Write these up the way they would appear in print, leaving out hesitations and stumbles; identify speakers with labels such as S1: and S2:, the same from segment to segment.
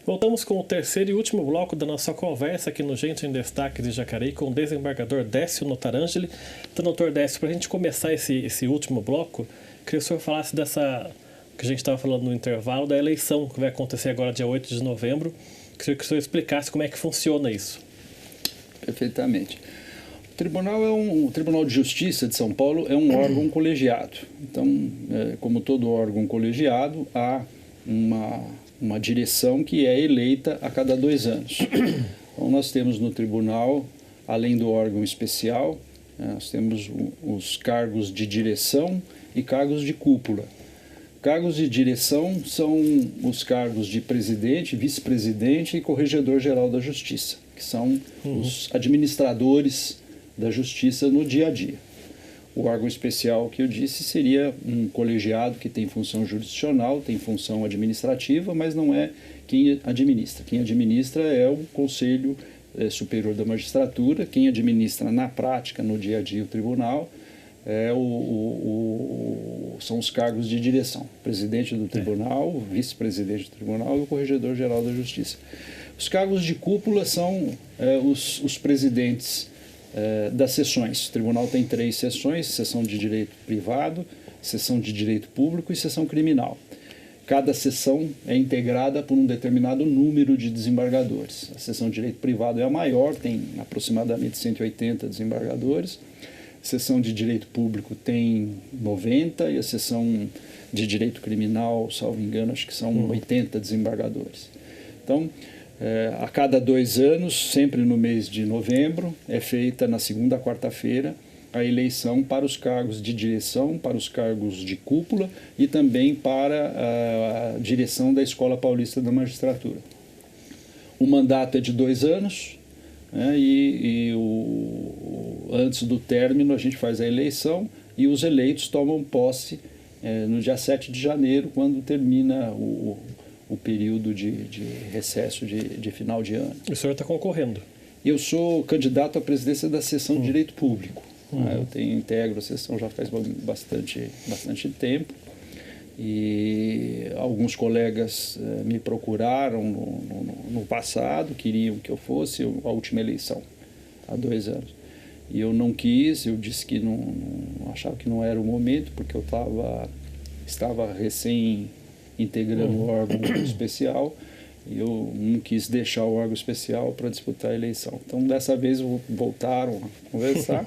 S1: Voltamos com o terceiro e último bloco da nossa conversa aqui no Gente em Destaque de Jacareí com o desembargador Décio Notarangeli. Então, doutor Décio, para a gente começar esse último bloco, queria que o senhor falasse dessa, que a gente estava falando no intervalo, da eleição que vai acontecer agora dia 8 de novembro. Queria que o senhor explicasse como é que funciona isso.
S2: Perfeitamente. O Tribunal de Justiça de São Paulo é um órgão colegiado. Então, como todo órgão colegiado, há uma direção que é eleita a cada 2 anos. Então, nós temos no tribunal, além do órgão especial, nós temos os cargos de direção e cargos de cúpula. Cargos de direção são os cargos de presidente, vice-presidente e corregedor-geral da Justiça, que são os administradores da Justiça no dia a dia. O órgão especial que eu disse seria um colegiado que tem função jurisdicional, tem função administrativa, mas não é quem administra. Quem administra é o Conselho Superior da Magistratura, quem administra na prática, no dia a dia, o tribunal, são os cargos de direção. Presidente do tribunal, vice-presidente do tribunal e o corregedor-geral da Justiça. Os cargos de cúpula são os presidentes das sessões. O tribunal tem 3 sessões: sessão de direito privado, sessão de direito público e sessão criminal. Cada sessão é integrada por um determinado número de desembargadores. A sessão de direito privado é a maior, tem aproximadamente 180 desembargadores. A sessão de direito público tem 90 e a sessão de direito criminal, salvo engano, acho que são 80 desembargadores. Então, a cada 2 anos, sempre no mês de novembro, é feita na segunda quarta-feira a eleição para os cargos de direção, para os cargos de cúpula e também para a direção da Escola Paulista da Magistratura. O mandato é de 2 anos, né, antes do término a gente faz a eleição e os eleitos tomam posse no dia 7 de janeiro, quando termina o período de recesso de final de ano.
S1: O senhor está concorrendo?
S2: Eu sou candidato à presidência da seção de Direito Público. Eu integro a seção já faz bastante tempo e alguns colegas me procuraram no passado, queriam que eu fosse a última eleição, há 2 anos. E eu não quis, eu disse que não achava que não era o momento, porque eu estava recém integrando o órgão especial e eu não quis deixar o órgão especial para disputar a eleição. Então, dessa vez, voltaram a conversar.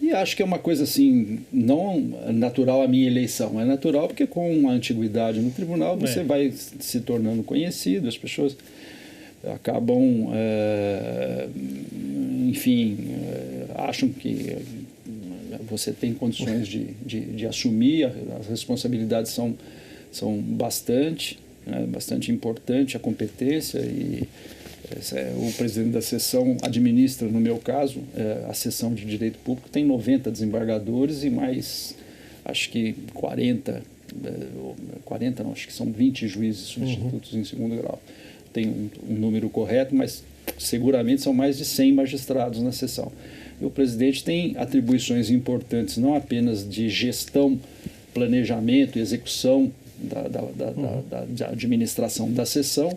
S2: E acho que é uma coisa assim, não natural a minha eleição, é natural porque com a antiguidade no tribunal você vai se tornando conhecido, as pessoas acabam, acham que você tem condições de assumir, as responsabilidades são bastante importante, a competência, e o presidente da seção administra, no meu caso, a seção de direito público tem 90 desembargadores e mais, acho que 40 não, acho que são 20 juízes substitutos em segundo grau. Tem um número correto, mas seguramente são mais de 100 magistrados na seção. E o presidente tem atribuições importantes, não apenas de gestão, planejamento e execução da administração da sessão,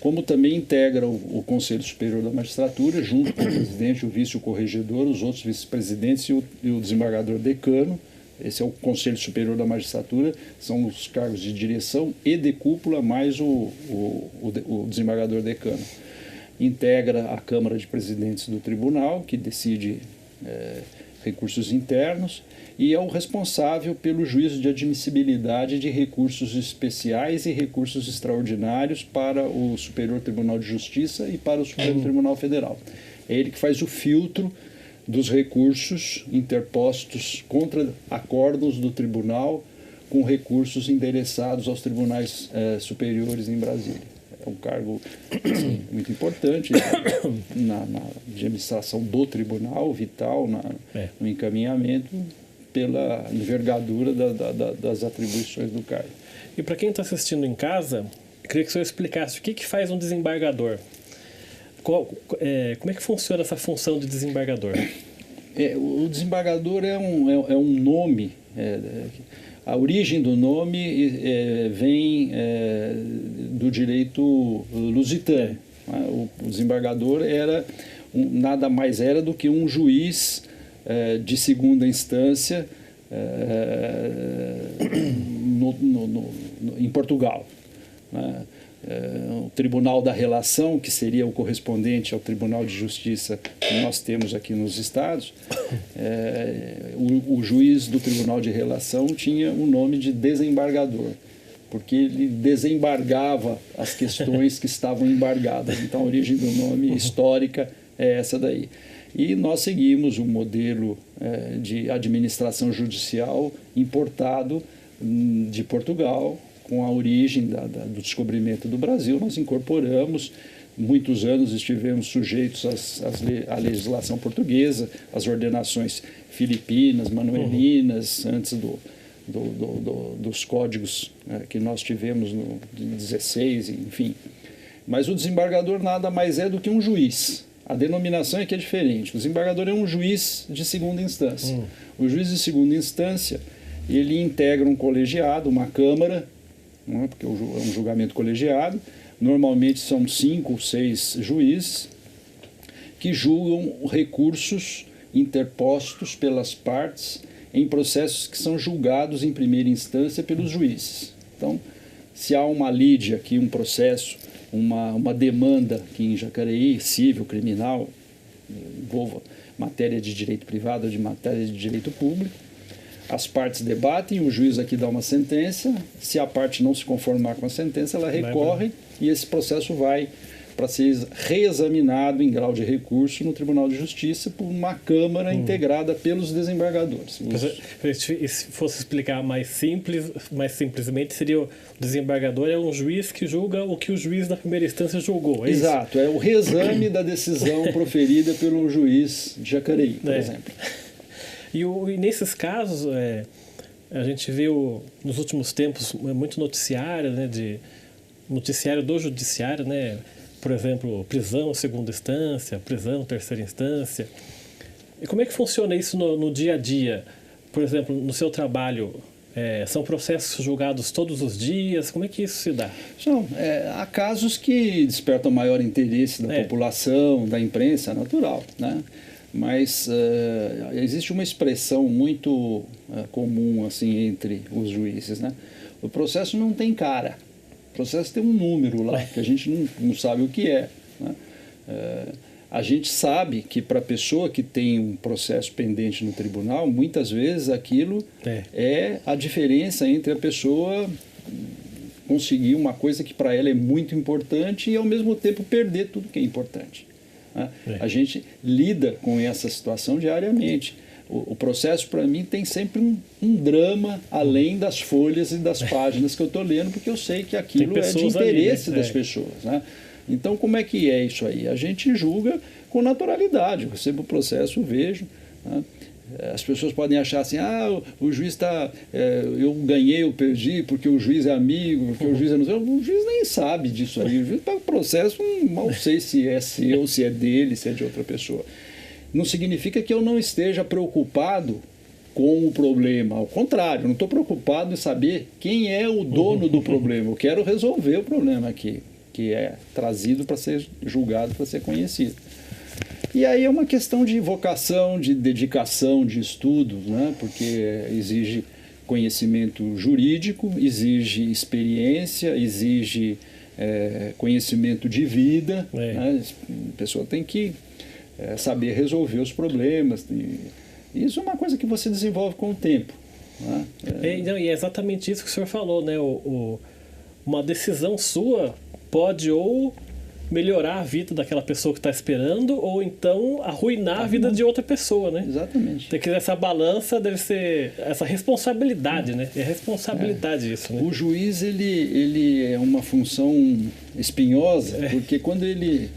S2: como também integra o Conselho Superior da Magistratura, junto com o presidente, o vice, o corregedor, os outros vice-presidentes e o desembargador decano. Esse é o Conselho Superior da Magistratura, são os cargos de direção e de cúpula, mais o desembargador decano. Integra a Câmara de Presidentes do Tribunal, que decide recursos internos, e é o responsável pelo juízo de admissibilidade de recursos especiais e recursos extraordinários para o Superior Tribunal de Justiça e para o Supremo Tribunal Federal. É ele que faz o filtro dos recursos interpostos contra acórdãos do tribunal com recursos endereçados aos tribunais superiores em Brasília. É um cargo muito importante na administração do tribunal, vital no encaminhamento, pela envergadura das atribuições do cargo.
S1: E para quem está assistindo em casa, eu queria que o senhor explicasse o que faz um desembargador. Como é que funciona essa função de desembargador?
S2: O desembargador é um nome A origem do nome vem do direito lusitano. O desembargador nada mais era do que um juiz de segunda instância em Portugal. O Tribunal da Relação, que seria o correspondente ao Tribunal de Justiça que nós temos aqui nos Estados, o juiz do Tribunal de Relação tinha o nome de desembargador, porque ele desembargava as questões que estavam embargadas. Então, a origem do nome histórica é essa daí. E nós seguimos o modelo de administração judicial importado de Portugal, com a origem do descobrimento do Brasil. Nós incorporamos, muitos anos estivemos sujeitos à legislação portuguesa, às ordenações filipinas, manuelinas, antes dos códigos que nós tivemos no 16, enfim. Mas o desembargador nada mais é do que um juiz. A denominação é que é diferente. O desembargador é um juiz de segunda instância. O juiz de segunda instância, ele integra um colegiado, uma câmara, não é? Porque é um julgamento colegiado. Normalmente são 5 ou 6 juízes que julgam recursos interpostos pelas partes em processos que são julgados em primeira instância pelos juízes. Então, se há uma lide aqui, um processo, uma demanda aqui em Jacareí, civil, criminal, envolva matéria de direito privado ou de matéria de direito público, as partes debatem, o juiz aqui dá uma sentença, se a parte não se conformar com a sentença, ela recorre e esse processo vai para ser reexaminado em grau de recurso no Tribunal de Justiça por uma Câmara integrada pelos desembargadores.
S1: Se fosse explicar mais simplesmente, seria o desembargador é um juiz que julga o que o juiz da primeira instância julgou, é
S2: Exato,
S1: isso?
S2: É o reexame da decisão proferida pelo juiz de Jacareí, por exemplo.
S1: E nesses casos, a gente viu nos últimos tempos muito noticiário, né, noticiário do judiciário, né? Por exemplo, prisão segunda instância, prisão terceira instância. E como é que funciona isso no dia a dia? Por exemplo, no seu trabalho, são processos julgados todos os dias? Como é que isso se dá?
S2: Há casos que despertam maior interesse da população, da imprensa, natural, né? Mas existe uma expressão muito comum assim, entre os juízes, né? O processo não tem cara. O processo tem um número lá, que a gente não sabe o que é, né? A gente sabe que para a pessoa que tem um processo pendente no tribunal, muitas vezes aquilo é a diferença entre a pessoa conseguir uma coisa que para ela é muito importante e ao mesmo tempo perder tudo que é importante, né? A gente lida com essa situação diariamente. O processo, para mim, tem sempre um drama além das folhas e das páginas que eu estou lendo, porque eu sei que aquilo é de interesse das pessoas, né? Então, como é que é isso aí? A gente julga com naturalidade. Eu recebo o processo, vejo, né? As pessoas podem achar assim, o juiz está... eu ganhei, eu perdi, porque o juiz é amigo, porque o juiz é... O juiz nem sabe disso aí. O juiz está no processo, mal sei se é seu, se é dele, se é de outra pessoa. Não significa que eu não esteja preocupado com o problema. Ao contrário, eu não estou preocupado em saber quem é o dono do problema. Eu quero resolver o problema aqui, que é trazido para ser julgado, para ser conhecido. E aí é uma questão de vocação, de dedicação, de estudos, né? Porque exige conhecimento jurídico, exige experiência, exige conhecimento de vida, né? A pessoa tem que saber resolver os problemas. E isso é uma coisa que você desenvolve com o tempo, né?
S1: E é exatamente isso que o senhor falou, né? Uma decisão sua pode ou melhorar a vida daquela pessoa que está esperando ou então arruinar a vida de outra pessoa, né?
S2: Exatamente.
S1: Tem que essa balança deve ser essa responsabilidade, né? É responsabilidade isso, né?
S2: O juiz ele é uma função espinhosa, porque quando ele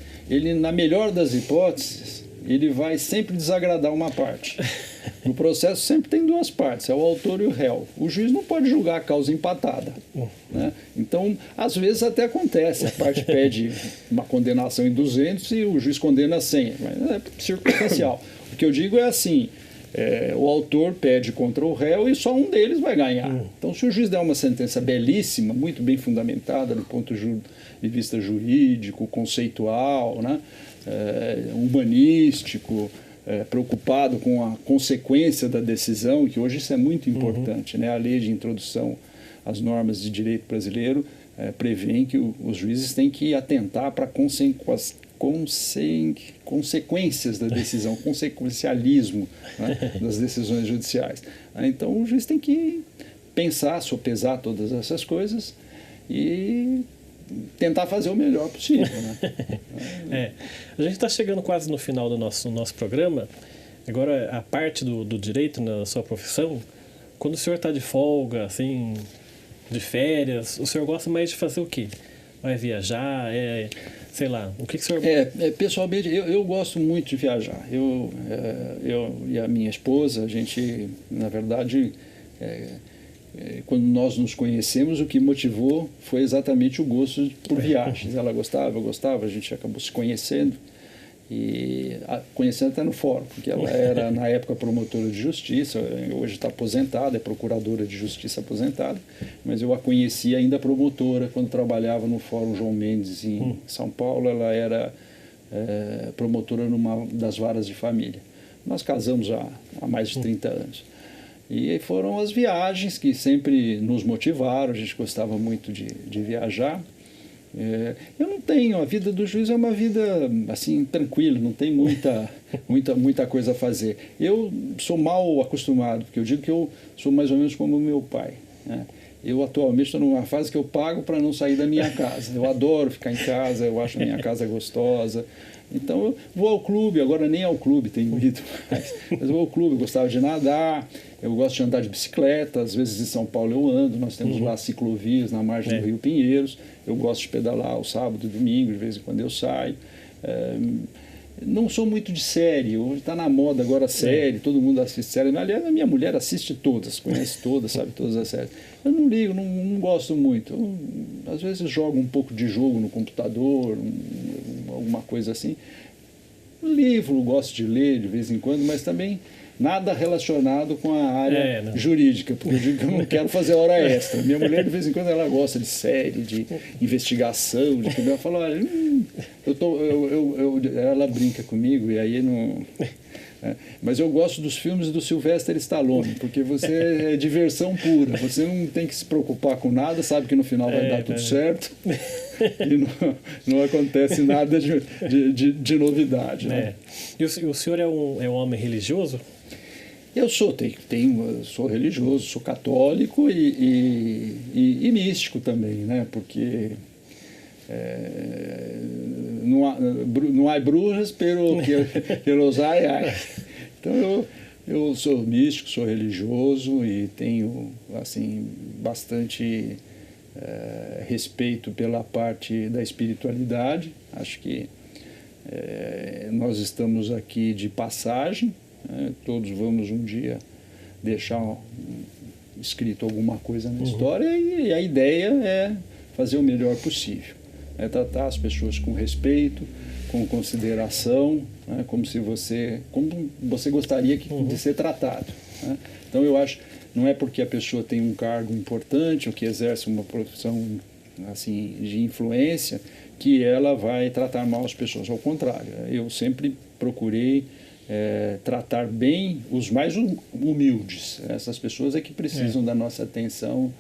S2: na melhor das hipóteses, ele vai sempre desagradar uma parte. No processo sempre tem duas partes, é o autor e o réu. O juiz não pode julgar a causa empatada, né? Então, às vezes até acontece, a parte pede uma condenação em 200 e o juiz condena 100, mas é circunstancial. O que eu digo é assim, o autor pede contra o réu e só um deles vai ganhar. Então, se o juiz der uma sentença belíssima, muito bem fundamentada do ponto de vista jurídico, conceitual, né, humanístico, preocupado com a consequência da decisão, que hoje isso é muito importante, né? A lei de introdução às normas de direito brasileiro prevê que os juízes têm que atentar para consequências da decisão, consequencialismo, né, das decisões judiciais. Então, o juiz tem que pensar, sopesar todas essas coisas e tentar fazer o melhor possível. Né?
S1: A gente está chegando quase no final do nosso programa. Agora, a parte do direito na sua profissão, quando o senhor está de folga, assim, de férias, o senhor gosta mais de fazer o quê? Vai viajar? Sei lá, o que o senhor...
S2: Pessoalmente, eu gosto muito de viajar. Eu e a minha esposa, a gente, na verdade, quando nós nos conhecemos, o que motivou foi exatamente o gosto por viagens. Ela gostava, eu gostava, a gente acabou se conhecendo. E conhecendo até no fórum, porque ela era, na época, promotora de justiça, hoje está aposentada, é procuradora de justiça aposentada, mas eu a conheci ainda promotora quando trabalhava no Fórum João Mendes em São Paulo. Ela era promotora numa das varas de família. Nós casamos há mais de 30 anos. E foram as viagens que sempre nos motivaram, a gente gostava muito de viajar. Eu não tenho, a vida do juiz é uma vida assim tranquila, não tem muita coisa a fazer. Eu sou mal acostumado, porque eu digo que eu sou mais ou menos como o meu pai, né? Eu atualmente estou numa fase que eu pago para não sair da minha casa. Eu adoro ficar em casa, eu acho a minha casa gostosa. Então eu vou ao clube, agora nem ao clube tenho ido mais, mas eu vou ao clube, eu gostava de nadar, eu gosto de andar de bicicleta, às vezes em São Paulo eu ando, nós temos lá ciclovias na margem do Rio Pinheiros, eu gosto de pedalar ao sábado e domingo, de vez em quando eu saio. Não sou muito de série, hoje está na moda agora série, todo mundo assiste série. Aliás, a minha mulher assiste todas, conhece todas, sabe todas as séries. Eu não ligo, não gosto muito. Às vezes jogo um pouco de jogo no computador, alguma coisa assim. Livro, gosto de ler de vez em quando, mas também nada relacionado com a área jurídica, porque eu digo que eu não quero fazer hora extra. Minha mulher, de vez em quando, ela gosta de série, de investigação, de tudo. Ela fala, olha, ela brinca comigo e aí não... Mas eu gosto dos filmes do Sylvester Stallone, porque você é diversão pura, você não tem que se preocupar com nada, sabe que no final vai dar tudo certo e não acontece nada de novidade. Né?
S1: E o senhor é um homem religioso?
S2: Eu sou religioso, sou católico e místico também, né? Porque não há bruxas, pero los hay. Então eu sou místico, sou religioso e tenho assim bastante respeito pela parte da espiritualidade. Acho que nós estamos aqui de passagem, né? Todos vamos um dia deixar escrito alguma coisa na história e a ideia é fazer o melhor possível. Tratar as pessoas com respeito, com consideração, né? como você gostaria de ser tratado. Né? Então eu acho, não é porque a pessoa tem um cargo importante ou que exerce uma profissão assim de influência que ela vai tratar mal as pessoas. Ao contrário, eu sempre procurei tratar bem os mais humildes. Essas pessoas é que precisam da nossa atenção,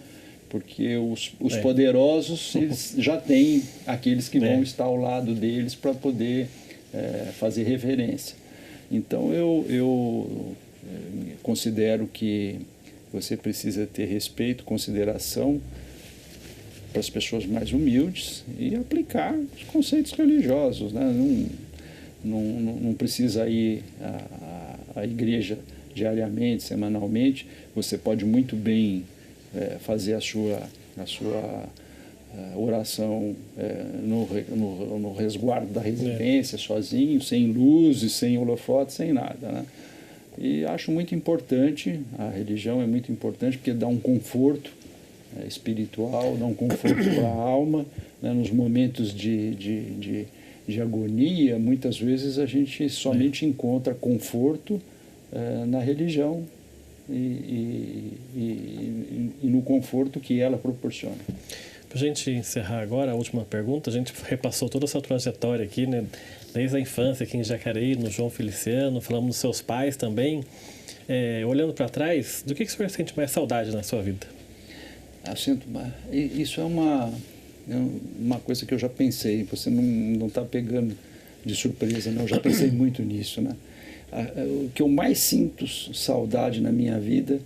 S2: porque os poderosos eles já têm aqueles que vão estar ao lado deles para poder fazer reverência. Então eu considero que você precisa ter respeito, consideração para as pessoas mais humildes e aplicar os conceitos religiosos, né? Não precisa ir à igreja diariamente, semanalmente. Você pode muito bem fazer a sua oração no resguardo da residência, sozinho, sem luzes, sem holofote, sem nada, né? E acho muito importante, a religião é muito importante porque dá um conforto espiritual, dá um conforto para a alma, né? Nos momentos de agonia, muitas vezes a gente somente encontra conforto na religião e no conforto que ela proporciona.
S1: Para a gente encerrar agora, a última pergunta, a gente repassou toda a sua trajetória aqui, né? Desde a infância aqui em Jacareí, no João Feliciano, falamos dos seus pais também. Olhando para trás, do que o senhor sente mais saudade na sua vida?
S2: Isso é uma coisa que eu já pensei, você não está pegando de surpresa, não. Eu já pensei muito nisso, né? O que eu mais sinto saudade na minha vida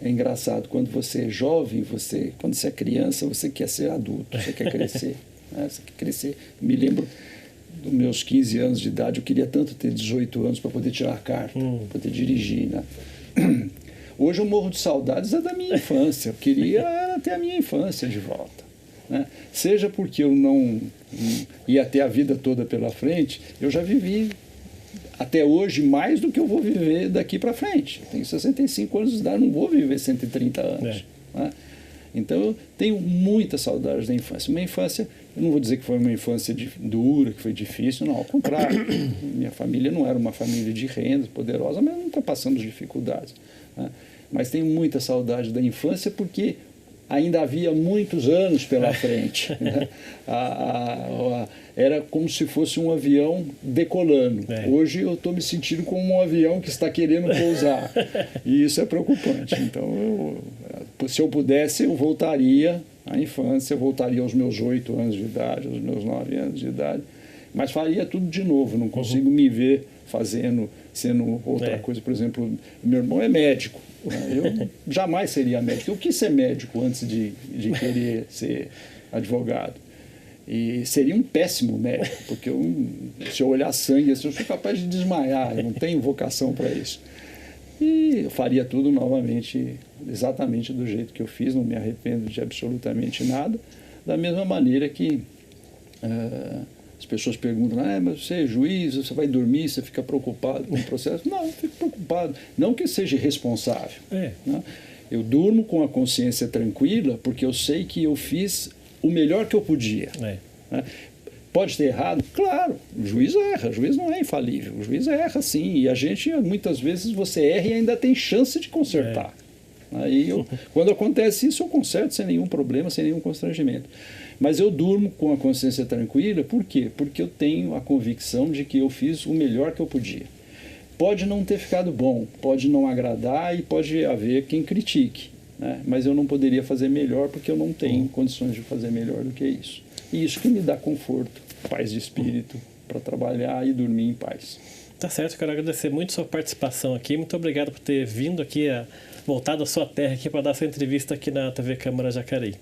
S2: é engraçado, quando você é jovem, quando você é criança, você quer ser adulto, você quer crescer. Né? Você quer crescer. Me lembro dos meus 15 anos de idade, eu queria tanto ter 18 anos para poder tirar a carta, para poder dirigir. Né? Hoje eu morro de saudades da minha infância, eu queria ter a minha infância de volta. Né? Seja porque eu não ia ter a vida toda pela frente, eu já vivi até hoje mais do que eu vou viver daqui para frente. Eu tenho 65 anos de idade, não vou viver 130 anos. Né? Então eu tenho muita saudade da infância. Uma infância, eu não vou dizer que foi uma infância dura, que foi difícil, não, ao contrário. Minha família não era uma família de renda poderosa, mas não está passando dificuldades. Né? Mas tenho muita saudade da infância porque ainda havia muitos anos pela frente. Né? Era como se fosse um avião decolando. Hoje eu estou me sentindo como um avião que está querendo pousar. E isso é preocupante. Então, se eu pudesse, eu voltaria à infância, eu voltaria aos meus 8 anos de idade, aos meus 9 anos de idade, mas faria tudo de novo. Não consigo me ver sendo outra coisa. Por exemplo, meu irmão é médico. Eu jamais seria médico. Eu quis ser médico antes de querer ser advogado. E seria um péssimo médico, porque se eu olhar sangue, eu sou capaz de desmaiar, eu não tenho vocação para isso. E eu faria tudo novamente, exatamente do jeito que eu fiz, não me arrependo de absolutamente nada. Da mesma maneira que as pessoas perguntam, mas você é juiz, você vai dormir, você fica preocupado com o processo? Não, eu fico preocupado. Não que seja irresponsável. Né? Eu durmo com a consciência tranquila porque eu sei que eu fiz o melhor que eu podia. Né? Pode ter errado? Claro, o juiz erra, o juiz não é infalível, o juiz erra sim, e a gente, muitas vezes, você erra e ainda tem chance de consertar. Aí quando acontece isso, eu conserto sem nenhum problema, sem nenhum constrangimento. Mas eu durmo com a consciência tranquila, por quê? Porque eu tenho a convicção de que eu fiz o melhor que eu podia. Pode não ter ficado bom, pode não agradar e pode haver quem critique, né? Mas eu não poderia fazer melhor porque eu não tenho condições de fazer melhor do que isso. E isso que me dá conforto, paz de espírito para trabalhar e dormir em paz.
S1: Tá certo, quero agradecer muito a sua participação aqui. Muito obrigado por ter vindo aqui, voltado à sua terra aqui para dar essa entrevista aqui na TV Câmara Jacareí.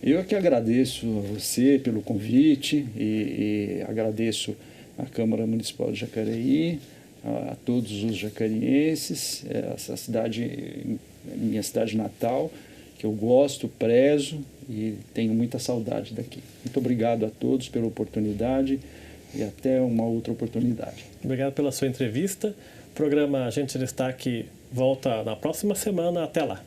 S2: Eu que agradeço a você pelo convite e agradeço à Câmara Municipal de Jacareí, a todos os jacarienses, essa cidade, minha cidade natal, que eu gosto, prezo e tenho muita saudade daqui. Muito obrigado a todos pela oportunidade e até uma outra oportunidade.
S1: Obrigado pela sua entrevista. O programa Agente em Destaque volta na próxima semana. Até lá.